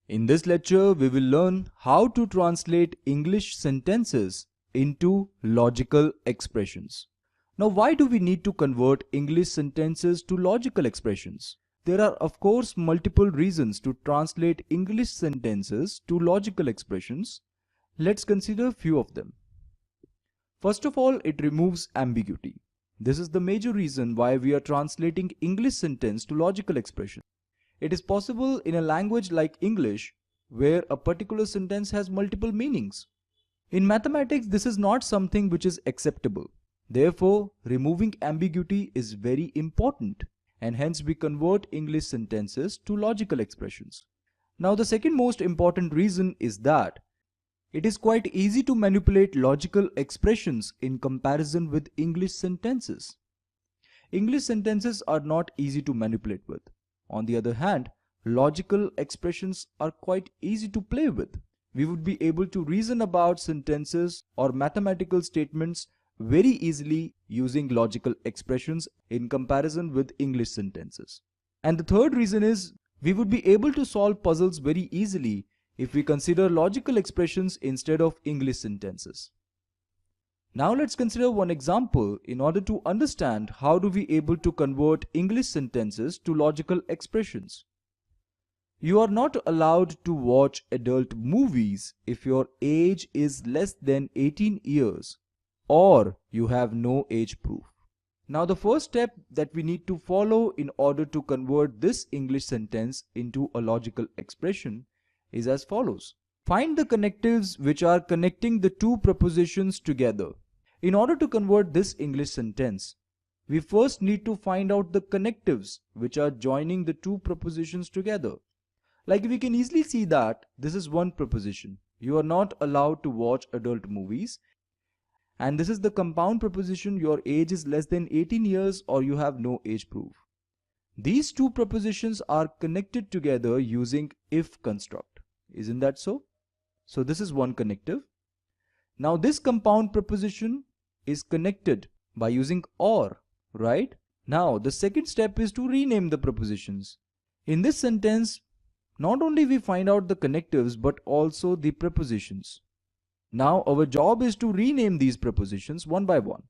In this lecture, we will learn how to translate English sentences into logical expressions. Now, why do we need to convert English sentences to logical expressions? There are, of course, multiple reasons to translate English sentences to logical expressions. Let's consider a few of them. First of all, it removes ambiguity. This is the major reason why we are translating English sentence to logical expressions. It is possible in a language like English where a particular sentence has multiple meanings. In mathematics, this is not something which is acceptable. Therefore, removing ambiguity is very important, and hence we convert English sentences to logical expressions. Now, the second most important reason is that it is quite easy to manipulate logical expressions in comparison with English sentences. English sentences are not easy to manipulate with. On the other hand, logical expressions are quite easy to play with. We would be able to reason about sentences or mathematical statements very easily using logical expressions in comparison with English sentences. And the third reason is we would be able to solve puzzles very easily if we consider logical expressions instead of English sentences. Now let's consider one example in order to understand how do we able to convert English sentences to logical expressions. You are not allowed to watch adult movies if your age is less than 18 years or you have no age proof. Now the first step that we need to follow in order to convert this English sentence into a logical expression is as follows. Find the connectives which are connecting the two prepositions together. In order to convert this English sentence, we first need to find out the connectives which are joining the two prepositions together. Like we can easily see that this is one preposition. You are not allowed to watch adult movies. And this is the compound preposition, your age is less than 18 years or you have no age proof. These two prepositions are connected together using if construct. Isn't that so? So this is one connective. Now this compound preposition is connected by using or, right? Now the second step is to rename the prepositions. In this sentence, not only we find out the connectives but also the prepositions. Now our job is to rename these prepositions one by one.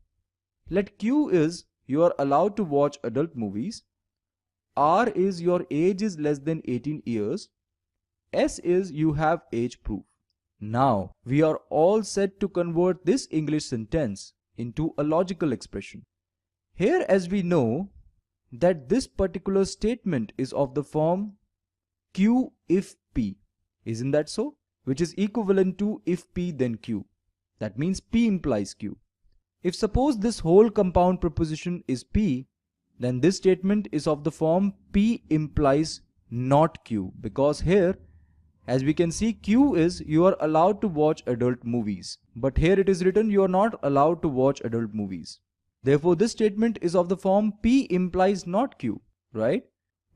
Let Q is you are allowed to watch adult movies. R is your age is less than 18 years. S is you have age proof. Now we are all set to convert this English sentence into a logical expression. Here, as we know that this particular statement is of the form Q if P. Isn't that so? Which is equivalent to if P then Q. That means P implies Q. If suppose this whole compound preposition is P, then this statement is of the form P implies not Q, because here as we can see, Q is you are allowed to watch adult movies. But here it is written you are not allowed to watch adult movies. Therefore, this statement is of the form P implies not Q, right?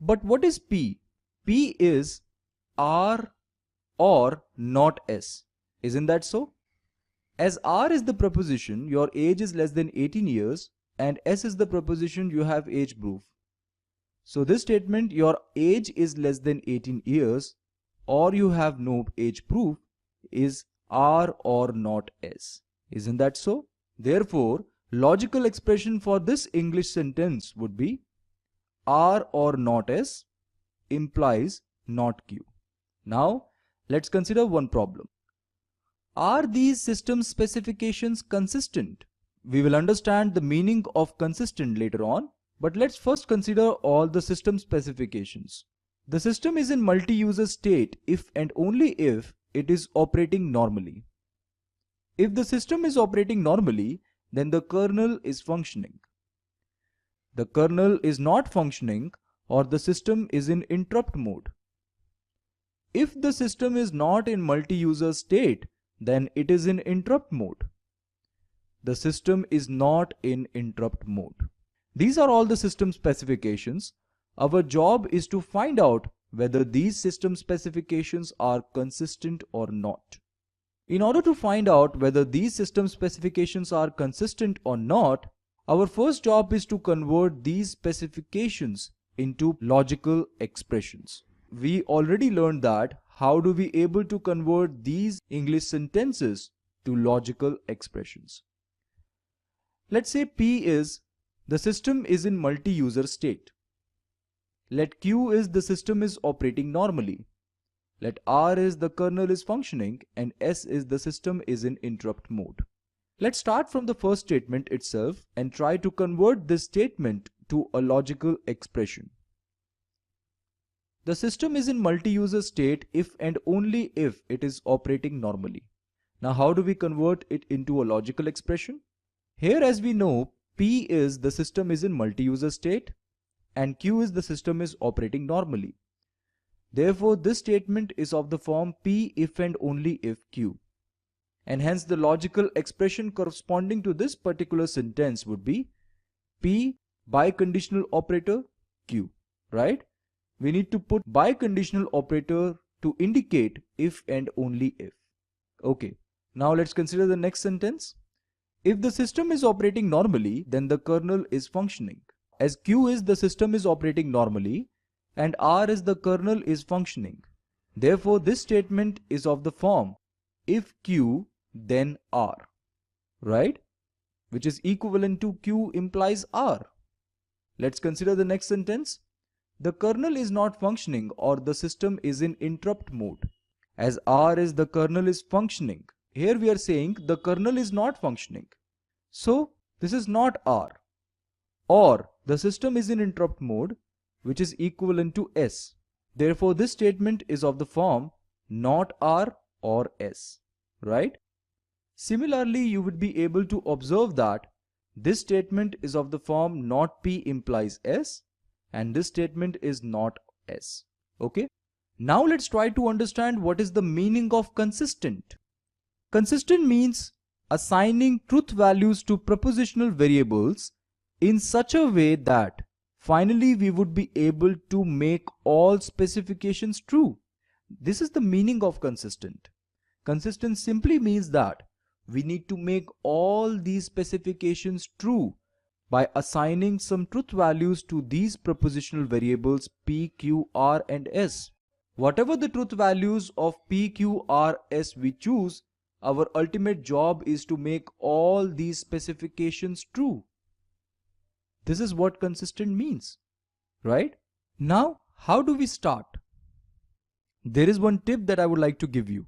But what is P? P is R or not S. Isn't that so? As R is the preposition, your age is less than 18 years, and S is the preposition, you have age proof. So this statement, your age is less than 18 years, or you have no age proof, is R or not S. Isn't that so? Therefore, logical expression for this English sentence would be R or not S implies not Q. Now, let's consider one problem. Are these system specifications consistent? We will understand the meaning of consistent later on, but let's first consider all the system specifications. The system is in multi-user state if and only if it is operating normally. If the system is operating normally, then the kernel is functioning. The kernel is not functioning or the system is in interrupt mode. If the system is not in multi-user state, then it is in interrupt mode. The system is not in interrupt mode. These are all the system specifications. Our job is to find out whether these system specifications are consistent or not. In order to find out whether these system specifications are consistent or not, our first job is to convert these specifications into logical expressions. We already learned that how do we able to convert these English sentences to logical expressions? Let's say P is the system is in multi-user state. Let Q is the system is operating normally. Let R is the kernel is functioning, and S is the system is in interrupt mode. Let's start from the first statement itself and try to convert this statement to a logical expression. The system is in multi-user state if and only if it is operating normally. Now how do we convert it into a logical expression? Here, as we know, P is the system is in multi-user state and Q is the system is operating normally. Therefore, this statement is of the form P if and only if Q. And hence the logical expression corresponding to this particular sentence would be P biconditional operator Q, right? We need to put biconditional operator to indicate if and only if. Okay, now let's consider the next sentence. If the system is operating normally, then the kernel is functioning. As Q is the system is operating normally and R is the kernel is functioning. Therefore, this statement is of the form if Q then R, right? Which is equivalent to Q implies R. Let's consider the next sentence. The kernel is not functioning or the system is in interrupt mode. As R is the kernel is functioning. Here we are saying the kernel is not functioning. So this is not R. Or the system is in interrupt mode, which is equivalent to S. Therefore, this statement is of the form not R or S, right? Similarly, you would be able to observe that this statement is of the form not P implies S and this statement is not S. Okay? Now let's try to understand what is the meaning of consistent. Consistent means assigning truth values to propositional variables in such a way that finally we would be able to make all specifications true. This is the meaning of consistent. Consistent simply means that we need to make all these specifications true by assigning some truth values to these propositional variables P, Q, R and S. Whatever the truth values of P, Q, R, S we choose, our ultimate job is to make all these specifications true. This is what consistent means, right? Now, how do we start? There is one tip that I would like to give you.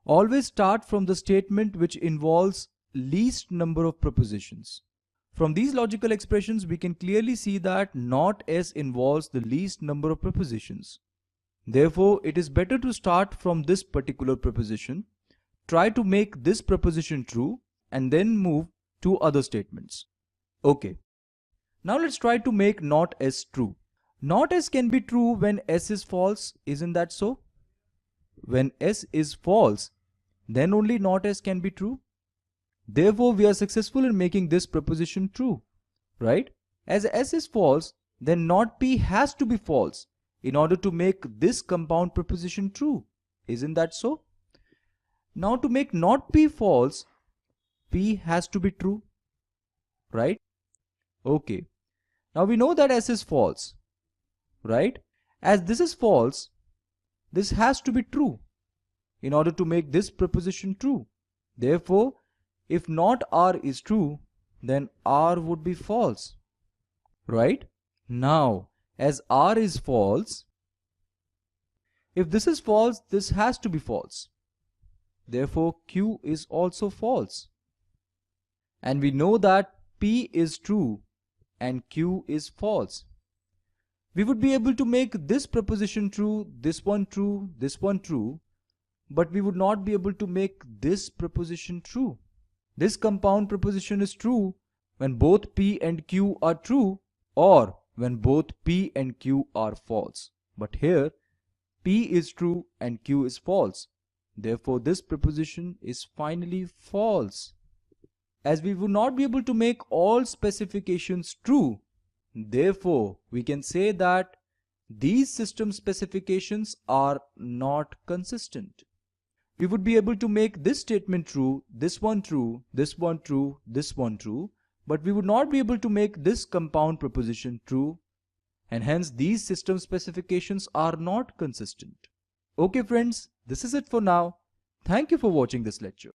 Always start from the statement which involves least number of propositions. From these logical expressions, we can clearly see that not S involves the least number of propositions. Therefore, it is better to start from this particular proposition, try to make this proposition true, and then move to other statements. Okay. Now let's try to make not S true. Not S can be true when S is false, isn't that so? When S is false, then only not S can be true. Therefore, we are successful in making this proposition true, right? As S is false, then not P has to be false in order to make this compound proposition true. Isn't that so? Now to make not P false, P has to be true, right? Okay. Now we know that S is false, right? As this is false, this has to be true in order to make this proposition true. Therefore, if not R is true, then R would be false, right? Now, as R is false, if this is false, this has to be false. Therefore, Q is also false. And we know that P is true and Q is false. We would be able to make this proposition true, this one true, this one true, but we would not be able to make this proposition true. This compound proposition is true when both P and Q are true or when both P and Q are false. But here, P is true and Q is false. Therefore, this proposition is finally false. As we would not be able to make all specifications true, therefore, we can say that these system specifications are not consistent. We would be able to make this statement true, this one true, this one true, this one true, but we would not be able to make this compound proposition true, and hence these system specifications are not consistent. Okay friends, this is it for now. Thank you for watching this lecture.